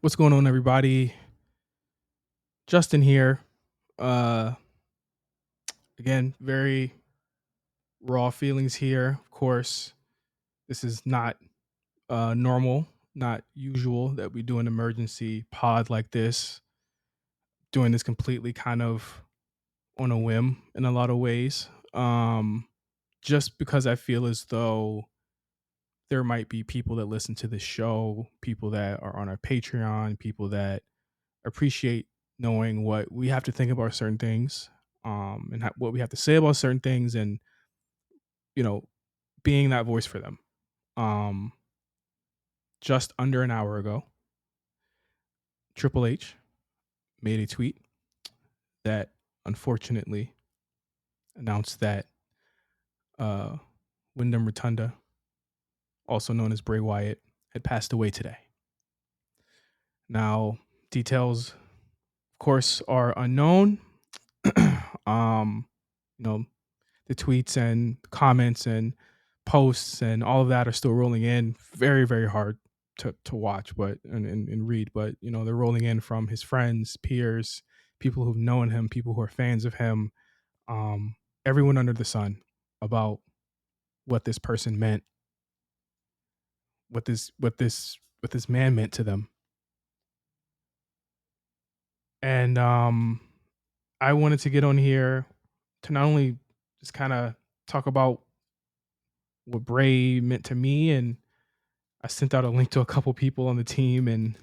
What's going on, everybody? Justin here. Uh, Again, very raw feelings here. Of course, this is not normal, not usual that we do an emergency pod like this. Doing this completely kind of on a whim in a lot of ways. Just because I feel as though there might be people that listen to this show, people that are on our Patreon, people that appreciate knowing what we have to think about certain things, and what we have to say about certain things, and you know, being that voice for them. Um, just under an hour ago, Triple H made a tweet that unfortunately announced that uh, Windham Rotunda, also known as Bray Wyatt, had passed away today. Now, details, of course, are unknown. um, you know, the tweets and comments and posts and all of that are still rolling in. Very, very hard to watch, but and read. But they're rolling in from his friends, peers, people who've known him, people who are fans of him, um, everyone under the sun, about what this person meant, what this man meant to them. And I wanted to get on here to not only just kind of talk about what Bray meant to me, and I sent out a link to a couple people on the team, and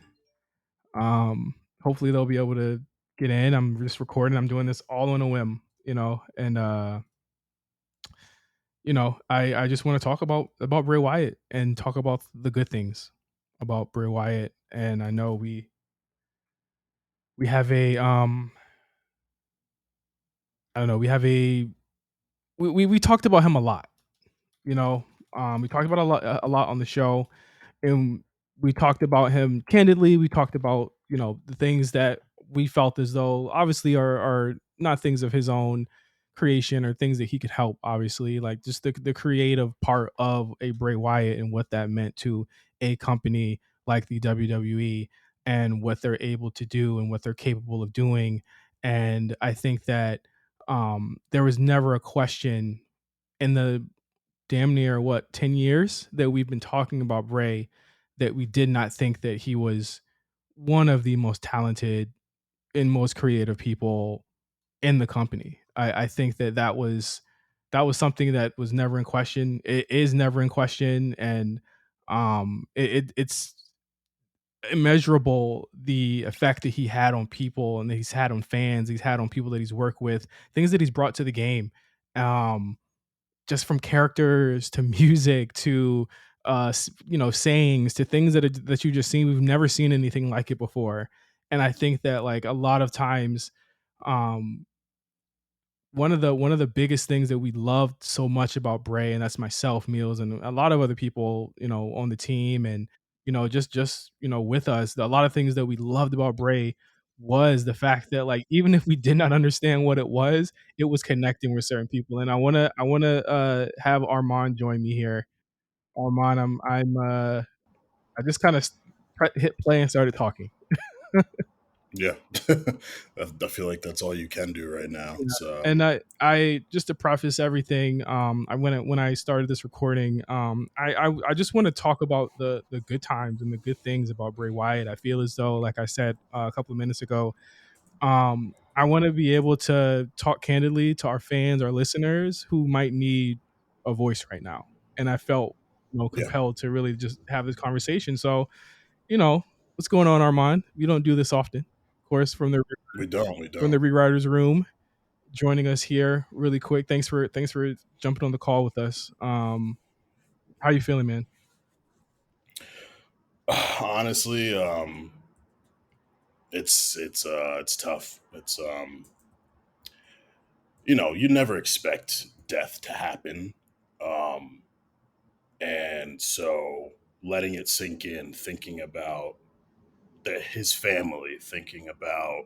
hopefully they'll be able to get in. I'm just recording. I'm doing this all on a whim, and I just want to talk about Bray Wyatt and talk about the good things about Bray Wyatt. And I know we have a I don't know, we talked about him a lot, you know. We talked about a lot on the show, and we talked about him candidly. We talked about the things that we felt as though obviously are not things of his own creation or things that he could help. Obviously, like just the creative part of a Bray Wyatt and what that meant to a company like the WWE and what they're able to do and what they're capable of doing. And I think that there was never a question in the damn near 10 years that we've been talking about Bray that we did not think that he was one of the most talented and most creative people in the company. I think that was something that was never in question. It is never in question, and it's immeasurable the effect that he had on people and that he's had on fans, he's had on people that he's worked with, things that he's brought to the game. Um, just from characters to music to sayings to things that you just seen. We've never seen anything like it before. And I think that like a lot of times, um one of the biggest things that we loved so much about Bray, and that's myself, Meelz, and a lot of other people, on the team, and just with us, a lot of things that we loved about Bray was the fact that like even if we did not understand what it was connecting with certain people. And I wanna have Armand join me here. Armand, I just kind of hit play and started talking. Yeah, I feel like that's all you can do right now. Yeah. So And I just to preface everything, I when I started this recording, I just want to talk about the good times and the good things about Bray Wyatt. I feel as though, like I said a couple of minutes ago, I want to be able to talk candidly to our fans, our listeners who might need a voice right now. And I felt yeah, compelled to really just have this conversation. So what's going on, Armand? We don't do this often, of course, we from the don't. rewriters room, joining us here really quick. Thanks for jumping on the call with us. How you feeling, man? Honestly, it's tough. It's you never expect death to happen, um, and so letting it sink in, thinking about his family, thinking about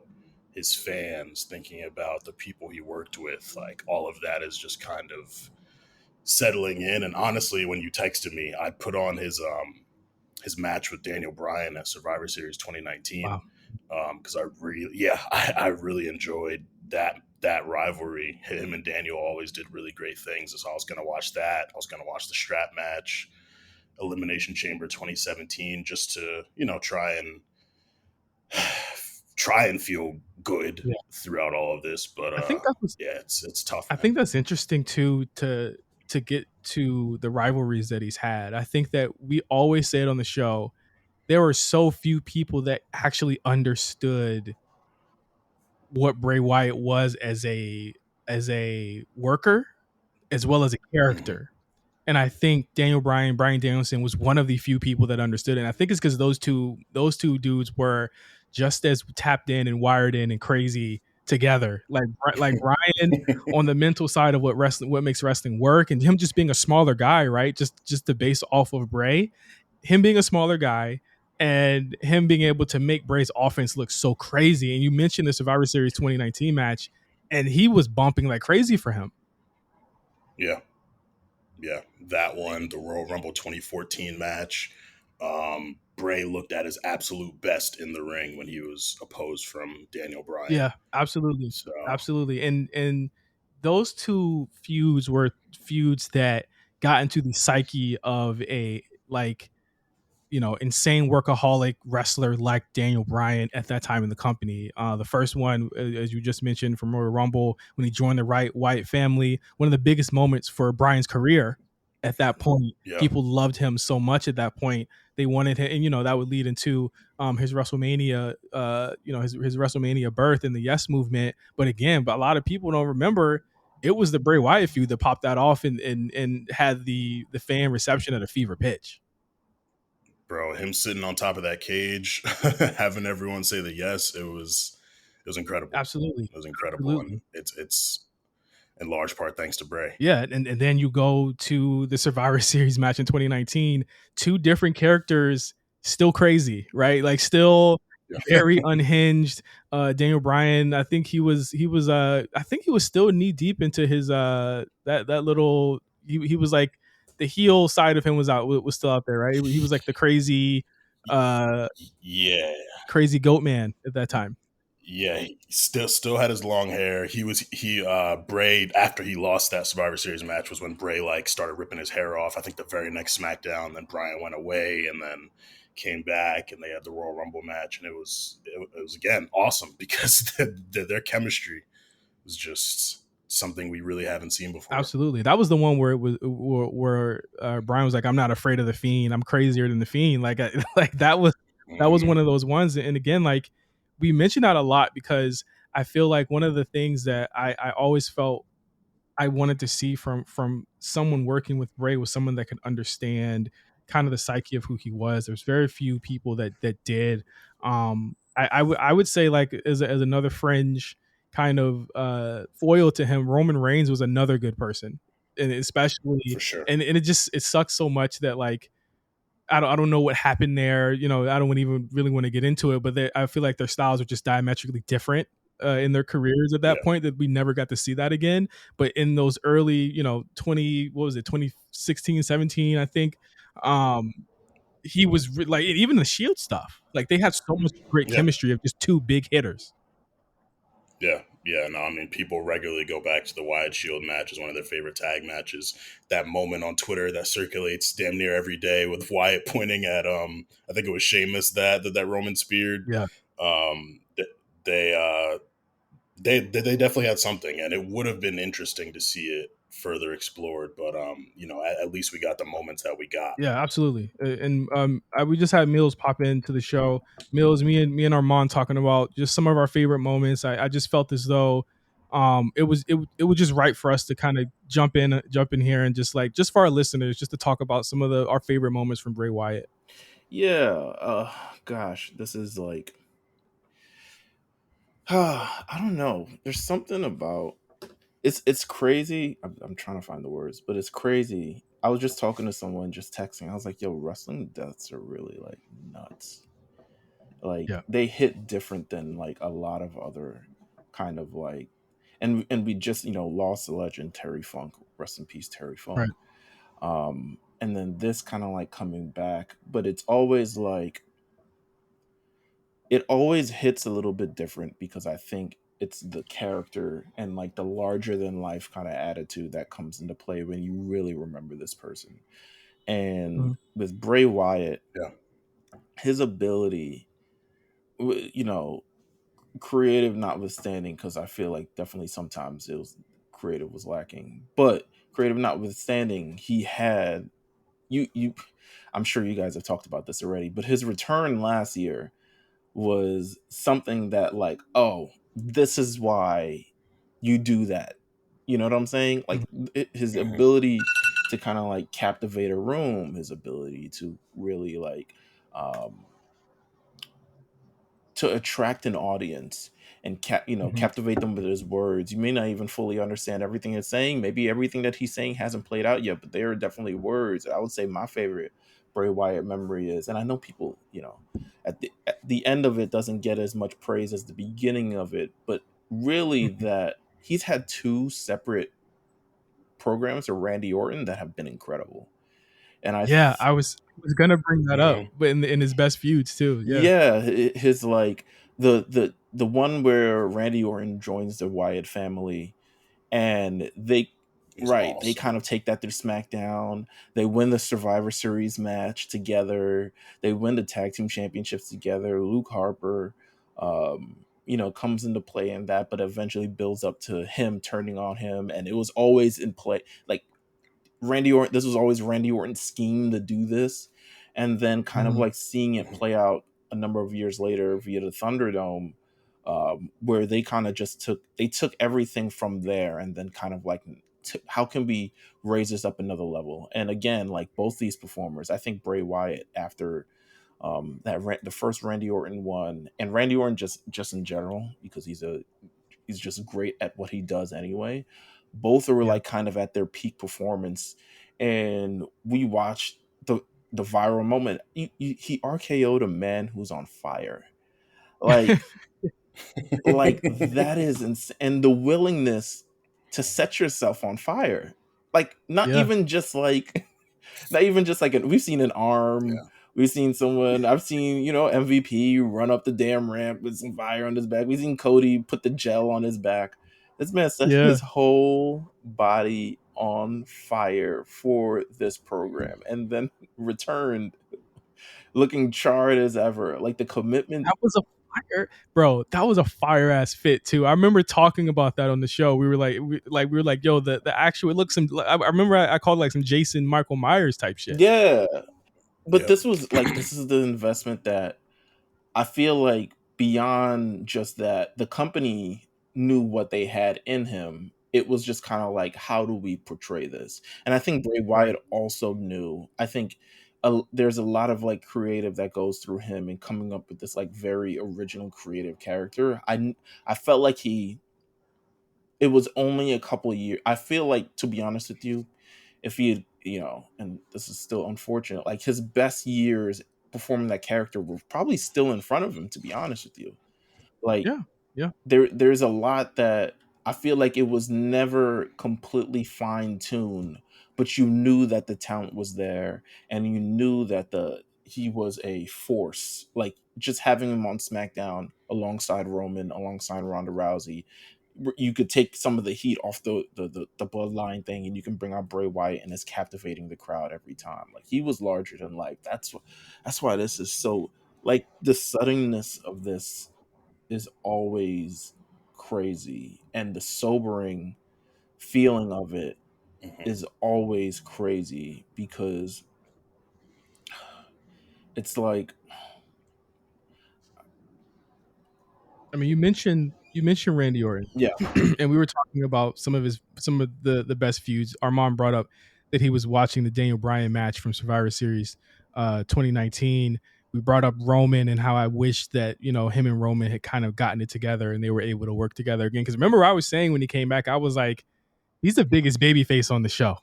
his fans, thinking about the people he worked with, like all of that is just kind of settling in. And honestly, when you texted me, I put on his match with Daniel Bryan at Survivor Series 2019. Wow. Because I really enjoyed that rivalry. Him and Daniel always did really great things. So I was going to watch that. I was going to watch the strap match, Elimination Chamber 2017, just to try and feel good Yeah. throughout all of this. But I think that was yeah, it's tough, I man. think that's interesting too to get to the rivalries that he's had. I think that we always say it on the show. There were so few people that actually understood what Bray Wyatt was as a worker as well as a Hmm. character. And I think Brian Danielson was one of the few people that understood it. And I think it's because those two dudes were just as tapped in and wired in and crazy together. Like Ryan on the mental side of what makes wrestling work, and him just being a smaller guy, right? Just to base off of Bray, him being a smaller guy and him being able to make Bray's offense look so crazy. And you mentioned the Survivor Series 2019 match, and he was bumping like crazy for him. Yeah, yeah, that one, the Royal Rumble 2014 match. Bray looked at his absolute best in the ring when he was opposed from Daniel Bryan. Yeah, absolutely. So Absolutely. And those two feuds were feuds that got into the psyche of a like insane workaholic wrestler like Daniel Bryan at that time in the company. The first one, as you just mentioned, from Royal Rumble when he joined the Wyatt family, one of the biggest moments for Bryan's career. At that point, yeah, people loved him so much. At that point, they wanted him, and that would lead into his WrestleMania, his WrestleMania birth and the Yes Movement. But a lot of people don't remember. It was the Bray Wyatt feud that popped that off and had the fan reception at a fever pitch. bro, him sitting on top of that cage, having everyone say the yes, it was incredible. Absolutely. It was incredible, and Absolutely. it's in large part thanks to Bray. Yeah, and then you go to the Survivor Series match in 2019, two different characters, still crazy, right? Like still Yeah, very unhinged. Daniel Bryan, I think he was still knee deep into his that little he was like the heel side of him was still out there, right? He was like the uh yeah, crazy goat man at that time. yeah. He still had his long hair. He Bray, after he lost that Survivor Series match, was when Bray like started ripping his hair off. I think the very next SmackDown, then Bryan went away and then came back, and they had the Royal Rumble match, and it was again awesome because their chemistry was just something we really haven't seen before. Absolutely. That was the one where it was where Brian was like, "I'm not afraid of the Fiend. I'm crazier than the Fiend." Like, like that was Hmm. one of those ones. And again, like we mention that a lot because I feel like one of the things that I always felt I wanted to see from someone working with Bray was someone that could understand kind of the psyche of who he was. There's very few people that did. I would say like as another fringe kind of foil to him, Roman Reigns was another good person, and especially For sure. and it sucks so much that like I don't know what happened there. I don't even really want to get into it, but I feel like their styles are just diametrically different in their careers at that Yeah. point that we never got to see that again. But in those early, 20, what was it, 2016, 17, I think, um, he was like, even the Shield stuff, like they had so much great Yeah. chemistry of just two big hitters. Yeah, yeah, no, I mean, people regularly go back to the Wyatt Shield match as one of their favorite tag matches. That moment on Twitter that circulates damn near every day with Wyatt pointing at, I think it was Sheamus that Roman speared. Yeah. Th- they, they definitely had something, and it would have been interesting to see it further explored. But at least we got the moments that we got. Yeah, absolutely. And we just had Meelz pop into the show. Meelz, me and Armon talking about just some of our favorite moments. I just felt as though it was just right for us to kind of jump in here and just for our listeners, just to talk about some of our favorite moments from Bray Wyatt. Yeah, gosh, this is like I don't know. There's something about it's crazy. I'm trying to find the words, but it's crazy. I was just talking to someone, just texting. I was like, "Yo, wrestling deaths are really like nuts. Like Yeah, they hit different than like a lot of other kind of like." And we just lost the legend Terry Funk. Rest in peace, Terry right. Funk. and then this kind of like coming back, but it's always like it always hits a little bit different because I think it's the character and like the larger than life kind of attitude that comes into play when you really remember this person. And Mhm. with Bray Wyatt, Yeah. his ability, you know, creative notwithstanding, because I feel like definitely sometimes it was creative was lacking, but creative notwithstanding, he had you. I'm sure you guys have talked about this already, but his return last year was something that like, oh, this is why you do that. You know what I'm saying? Like Mhm. his Hmm. ability to kind of like captivate a room, his ability to really like um to attract an audience and Mhm. captivate them with his words. You may not even fully understand everything he's saying. Maybe everything that he's saying hasn't played out yet, but there are definitely words. I would say my favorite Bray Wyatt memory is, and I know people, at the end of it doesn't get as much praise as the beginning of it, but really Mhm. that he's had two separate programs with Randy Orton that have been incredible. And Yeah, I was gonna bring that up, Hmm. but in his best feuds too. Yeah. yeah, his like the one where Randy Orton joins the Wyatt family, and It's they awesome. kind of take that through SmackDown. They win the Survivor Series match together. They win the tag team championships together. Luke Harper, comes into play in that, but eventually builds up to him turning on him, and it was always in play. Like Randy Orton, this was always Randy Orton's scheme to do this, and then kind of Mhm. like seeing it Hmm. play out a number of years later via the Thunderdome, where they kind of just took everything from there and then kind of like how can we raise this up another level? And again, like both these performers, I think Bray Wyatt after the first Randy Orton one, and Randy Orton just in general because he's just great at what he does anyway. Both are Yeah. like kind of at their peak performance, and we watched the viral moment. He RKO'd a man who's on fire, like that is and the willingness to set yourself on fire, like not Yeah. even just like not even just like we've seen an arm. Yeah. We've seen someone. I've seen MVP run up the damn ramp with some fire on his back. We've seen Cody put the gel on his back. This man set Yeah. his whole body on fire for this program, and then returned looking charred as ever. Like the commitment. That was a fire, bro. That was a fire ass fit too. I remember talking about that on the show. We were like, yo, the actual it looks some. I remember I called like some Jason Michael Myers type shit. Yeah, but Yep. this is the investment that I feel like beyond just that, the company knew what they had in him. It was just kind of like, how do we portray this? And I think Bray Right. Wyatt also knew. I think there's a lot of like creative that goes through him and coming up with this like very original creative character. I felt like it was only a couple of years. I feel like, to be honest with you, if he had, and this is still unfortunate, like his best years performing that character were probably still in front of him, to be honest with you. Like Yeah. Yeah. there's a lot that I feel like it was never completely fine tuned, but you knew that the talent was there, and you knew that the he was a force. Like just having him on SmackDown alongside Roman, alongside Ronda Rousey, you could take some of the heat off the bloodline thing, and you can bring out Bray Wyatt, and it's captivating the crowd every time. Like he was larger than life. That's why this is so like the suddenness of this is always crazy, and the sobering feeling of it Hmm. is always crazy because it's like I mean, you mentioned Randy Orton, yeah, and we were talking about some of the best feuds. Armand brought up that he was watching the Daniel Bryan match from Survivor Series 2019. We brought up Roman and how I wish that him and Roman had kind of gotten it together and they were able to work together again. Because remember, I was saying when he came back, I was like, he's the biggest baby face on the show.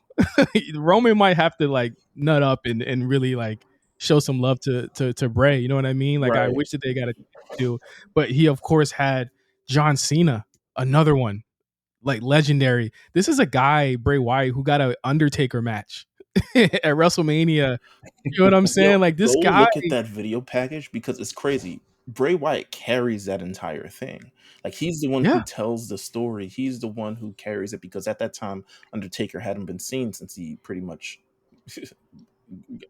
Roman might have to like nut up and really like show some love to Bray. You know what I mean? Like I right. wish that they got a do, but he of course had John Cena, another one like legendary. This is a guy Bray Wyatt who got a Undertaker match. at WrestleMania. You know what I'm Yo, saying? Like go this guy, look at that video package because it's crazy. Bray Wyatt carries that entire thing. Like he's the one who yeah, tells the story. He's the one who carries it because at that time Undertaker hadn't been seen since he pretty much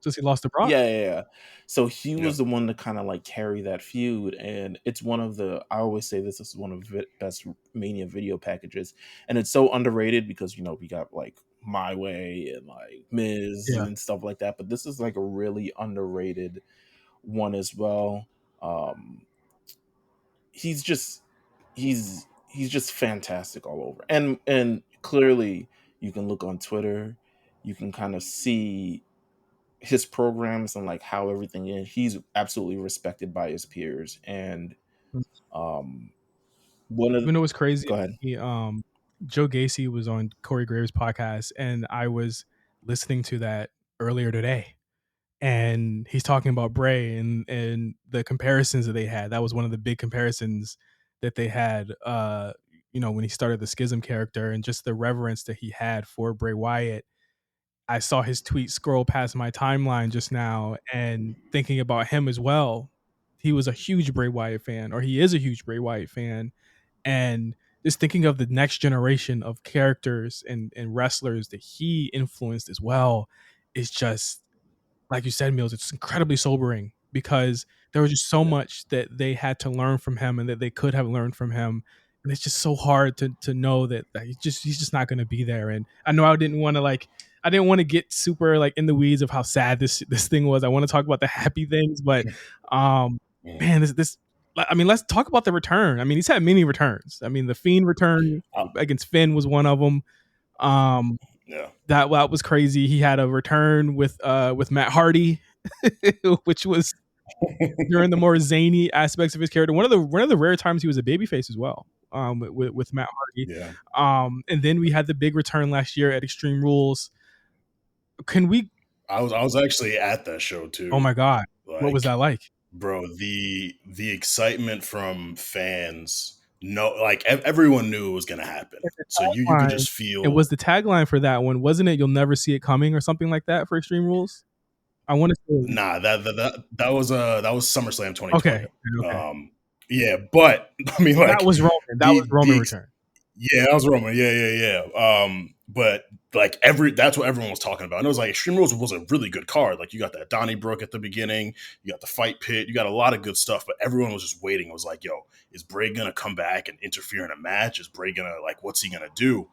since he lost to Brock. yeah. So he Yeah. was the one to kind of like carry that feud, and it's one of the. I always say this is one of the best Mania video packages, and it's so underrated because we got like My Way and like Miz Yeah, and stuff like that, but this is like a really underrated one as well. Um, he's just he's just fantastic all over, and clearly you can look on Twitter, you can kind of see his programs and like how everything is. He's absolutely respected by his peers, and um, one of you know what's crazy? go ahead. Joe Gacy was on Corey Graves' podcast, and I was listening to that earlier today. And he's talking about Bray and the comparisons that they had. That was one of the big comparisons that they had. When he started the Schism character and just the reverence that he had for Bray Wyatt. I saw his tweet scroll past my timeline just now, and thinking about him as well. He was a huge Bray Wyatt fan, or he is a huge Bray Wyatt fan, and just thinking of the next generation of characters and wrestlers that he influenced as well is just like you said, Meelz, it's incredibly sobering because there was just so Yeah. much that they had to learn from him and that they could have learned from him. And it's just so hard to know that he's just not going to be there. And I know I didn't want to get super like in the weeds of how sad this thing was. I want to talk about the happy things, but um Mhm. man, this I mean, let's talk about the return. I mean, he's had many returns. I mean, the Fiend return Uh, against Finn was one of them. Um, yeah. that was crazy. He had a return with Matt Hardy, which was during the more zany aspects of his character. One of the rare times he was a babyface as well. With Matt Hardy. Yeah. And then we had the big return last year at Extreme Rules. Can we? I was actually at that show Oh too. my god, what was Like, that like? bro, the excitement from fans. No, like everyone knew it was gonna happen. And the So you could tagline, just it feel. was the tagline for that one, wasn't it? You'll never see it coming, or something like that for Extreme Rules. I want to say Nah, that was SummerSlam 2020. okay, okay. Um, yeah, but I mean, That like was Roman. That was the Roman ex- return. yeah, that was Roman. Yeah. But like that's what everyone was talking about. And it was like Extreme Rules was a really good card. Like you got that Donnybrook at the beginning, you got the fight pit, you got a lot of good stuff. But everyone was just waiting. It was like, yo, is Bray gonna come back and interfere in a match? Is Bray gonna like what's he gonna do?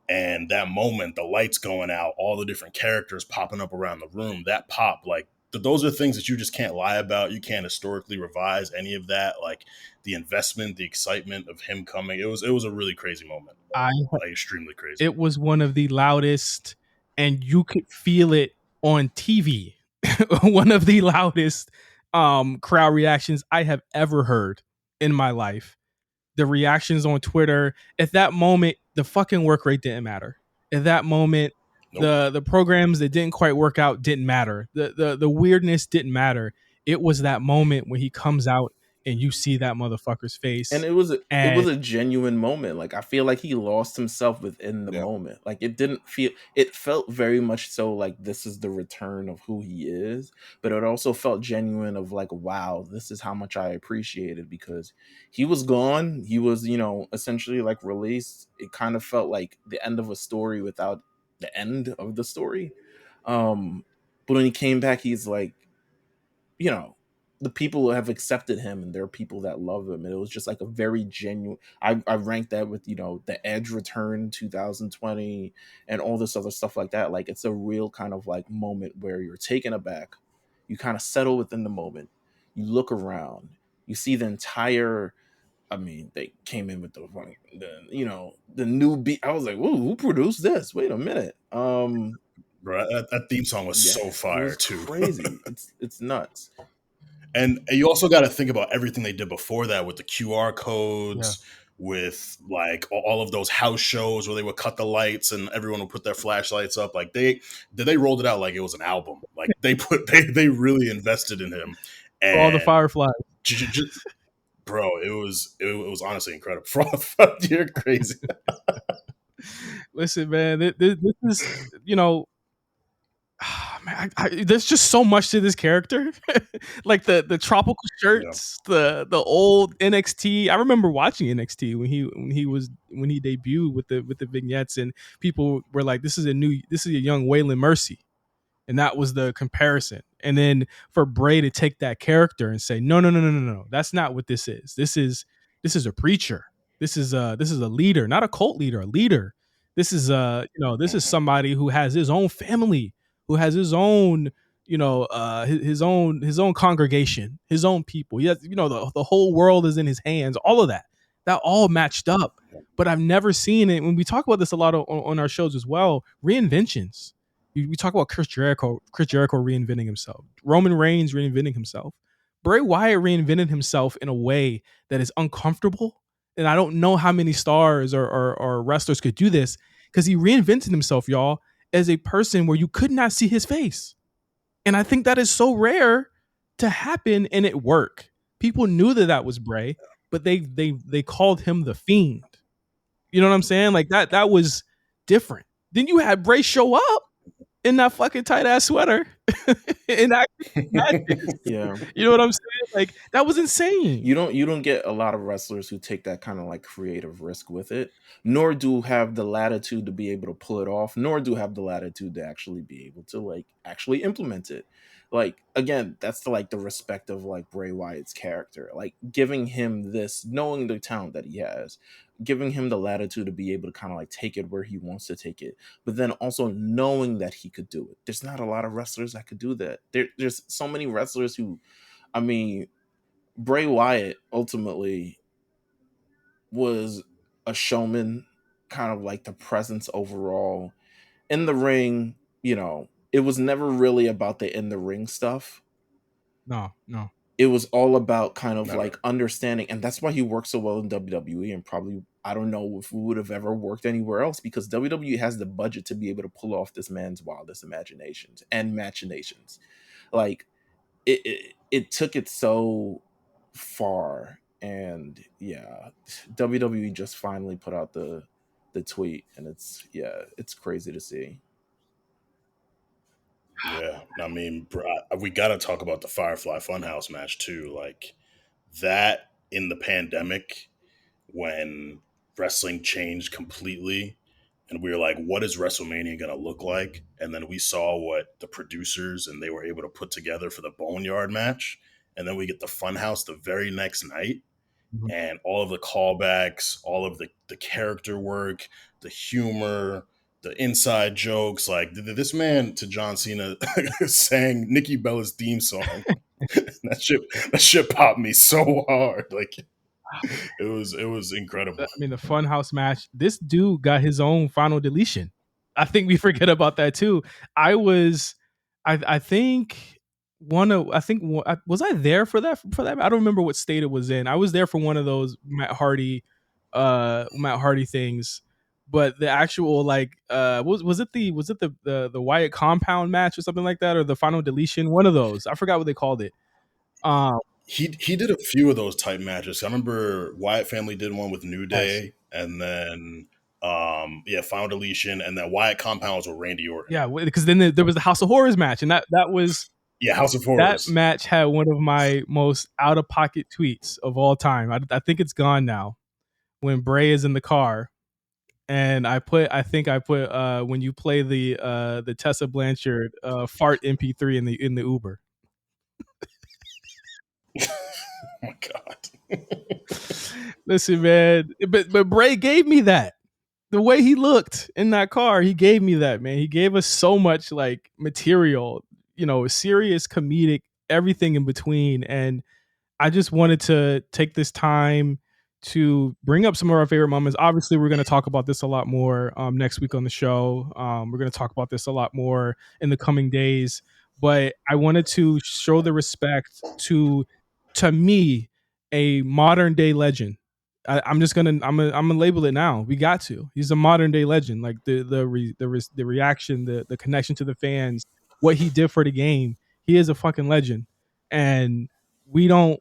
And that moment, the lights going out, all the different characters popping up around the room, that pop, like those are things that you just can't lie about. You can't historically revise any of that. Like the investment, the excitement of him coming, it was a really crazy moment, I like extremely crazy. It was one of the loudest, and you could feel it on TV. One of the loudest crowd reactions I have ever heard in my life. The reactions on Twitter at that moment, the fucking work rate didn't matter. At that moment, Nope. the programs that didn't quite work out didn't matter. The weirdness didn't matter. It was that moment when he comes out and you see that motherfucker's And face, it was and a genuine moment. Like I feel like he lost himself within the Yeah. moment. Like it felt very much so like this is the return of who he is, but it also felt genuine of like, wow, this is how much I appreciate it because he was gone. He was, essentially like released. It kind of felt like the end of a story without the end of the story. But when he came back, he's like, you know, the people have accepted him and there are people that love him. And it was just like a very genuine. I ranked that with, the Edge return 2020 and all this other stuff like that. Like it's a real kind of like moment where you're taken aback. You kind of settle within the moment. You look around. You see the entire. I mean, they came in with the new beat. I was like, whoa, who produced this? Wait a minute. Bro, that theme song was Yeah, so it fire was too. crazy. It's nuts. And you also got to think about everything they did before that with the QR yeah, codes, with like all of those house shows where they would cut the lights and everyone would put their flashlights up. Like they rolled it out like it was an album. Like they really invested in him, for all the and Fireflies. bro, it was honestly incredible. You're crazy. Listen, man, this is Man, there's just so much to this character. Like the tropical Yeah. shirts, the old NXT. I remember watching NXT when he debuted with the vignettes, and people were like, this is a young Waylon Mercy," and that was the comparison. And then for Bray to take that character and say, no, no, no, no, no, no, that's not what this is. This is a preacher. This is a leader, not a cult leader, a leader. This is Mhm. somebody who has his own family, who has his own, his own congregation, his own people. Yes, the whole world is in his hands. All of that, that all matched up. But I've never seen it. When we talk about this a lot on our shows as well, reinventions. We talk about Chris Jericho reinventing himself, Roman Reigns reinventing himself, Bray Wyatt reinvented himself in a way that is uncomfortable. And I don't know how many stars or wrestlers could do this, because he reinvented himself, y'all, as a person where you could not see his face. And I think that is so rare to happen, and it work. People knew that was Bray, but they called him the Fiend. You know what I'm saying? Like that was different. Then you had Bray show up in that fucking tight ass sweater and actually matches. Yeah. You know what I'm saying? Like that was insane. You don't get a lot of wrestlers who take that kind of like creative risk with it, nor do have the latitude to be able to pull it off, nor do have the latitude to actually be able to like actually implement it. Like again, that's the respect of like Bray Wyatt's character, like giving him this, knowing the talent that he has, giving him the latitude to be able to kind of like take it where he wants to take it, but then also knowing that he could do it. There's not a lot of wrestlers that could do that. There's so many wrestlers who, I mean, Bray Wyatt ultimately was a showman, kind of like the presence overall in the ring. It was never really about the in the ring stuff. No, no. It was all about kind of Never. like understanding, and that's why he worked so well in WWE. And probably, I don't know if we would have ever worked anywhere else, because WWE has the budget to be able to pull off this man's wildest imaginations and machinations. Like it took it so far. And yeah, WWE just finally put out the tweet, and it's crazy to see. Yeah. I mean, we got to talk about the Firefly Funhouse match too. Like that in the pandemic, when wrestling changed completely, and we were like, what is WrestleMania going to look like? And then we saw what the producers and they were able to put together for the Boneyard match. And then we get the Funhouse the very next night, Mhm. and all of the callbacks, all of the character work, the humor, the inside jokes. Like this man to John Cena sang Nikki Bella's theme song. that shit popped me so hard. Like it was I incredible. mean, the Funhouse match. This dude got his own final deletion. I think we forget about that too. I was, I think was I there for that? I don't remember what state it was in. I was there for one of those Matt Hardy things, but the actual like was it the Wyatt compound match or something like that, or the final deletion? One of those. I forgot what they called it. Um, He did a few of those type matches. I remember Wyatt family did one with New yes, Day, and then yeah, Final Deletion, and then Wyatt Compounds with Randy Orton. yeah, because then there was the House of Horrors match, and that was Yeah, House of that Horrors. match had one of my most out of pocket tweets of all time. I think it's gone now. When Bray is in the car, and I think I put when you play the Tessa Blanchard fart MP3 in the Uber. Oh my god. Listen, man, but Bray gave me that. The way he looked in that car, he gave me that, man. He gave us so much like material, serious, comedic, everything in between. And I just wanted to take this time to bring up some of our favorite moments. Obviously, we're going to talk about this a lot more next week on the show. We're going to talk about this a lot more in the coming days. But I wanted to show the respect to me, a modern day legend. I'm just gonna I'm gonna label it now. We got to. He's a modern day legend. Like the reaction, the connection to the fans, what he did for the game. He is a fucking legend, and we don't.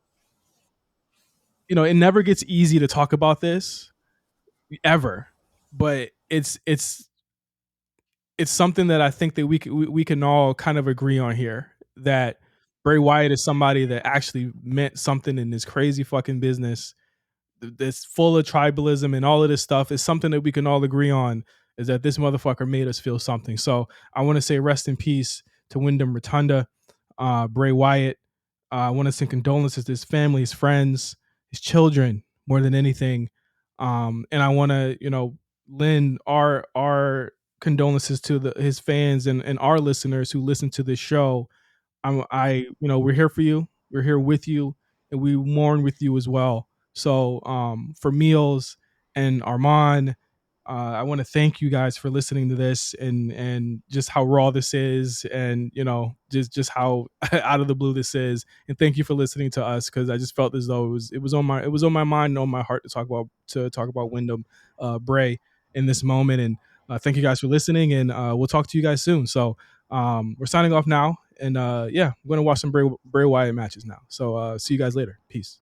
It never gets easy to talk about this ever, but it's it's something that I think that we can all kind of agree on here, that Bray Wyatt is somebody that actually meant something in this crazy fucking business that's full of tribalism and all of this stuff. Is something that we can all agree on, is that this motherfucker made us feel something. So I want to say rest in peace to Windham Rotunda, Bray Wyatt. I want to send condolences to his family, his friends, his children, more than anything. And I want to, lend our condolences to his fans and our listeners who listen to this show. We're here for you. We're here with you, and we mourn with you as well. So, for Meelz and Armon, I want to thank you guys for listening to this, and just how raw this is, and just how out of the blue this is. And thank you for listening to us, because I just felt as though it was on my mind and on my heart to talk about Windham Bray in this moment. And thank you guys for listening, and we'll talk to you guys soon. So we're signing off now, and yeah, I'm going to watch some Bray Wyatt matches now. So see you guys later. Peace.